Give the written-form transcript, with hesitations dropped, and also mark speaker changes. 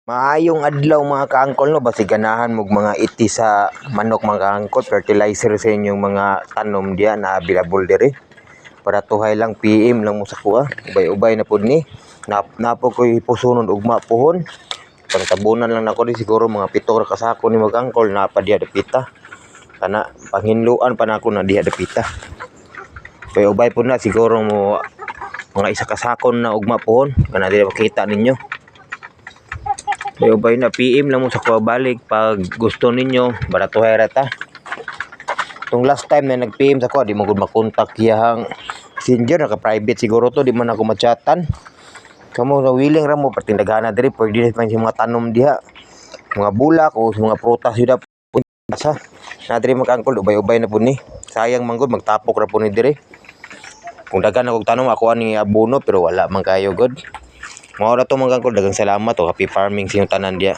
Speaker 1: Maayong adlaw mga kaangkol no, basi ganahan mog mga iti sa manok mga kaangkol, fertilizer sa inyong mga tanom diya na available diri. Para tuhay lang PM lang mo sa kuha, ubay-ubay na pud ni. Napo ko'y pusunon ugma pohon. Pangtabunan lang nako di siguro mga 7 ra ka sako ni mga kaangkol na pa diya dapita. Kana panghinluan pa nako na diya dapita. Ubay pud na siguro mo mga isa ka sako na ugma pohon, kana di makita ninyo. Ubay na PM lang mo sa kuha balik pag gusto ninyo baratuhay ra ta. Itong last time na nag-PM sa kuha di mo gud makontak yahang messenger, naka-private siguro to, di man ako machatan. Kamo na willing ra mo patindaghana diri pwede din sa mga tanom diha. Mga bulak o mga prutas yun sa na diri mga angkol ubay-ubay na pud ni. Sayang man gud magtapok ra pud ni diri. Kung daghan ako tanom ako ani abono pero wala man kayo gud. Mao ra to mga angkol, daghang salamat o happy farming sa inyong tanan diya.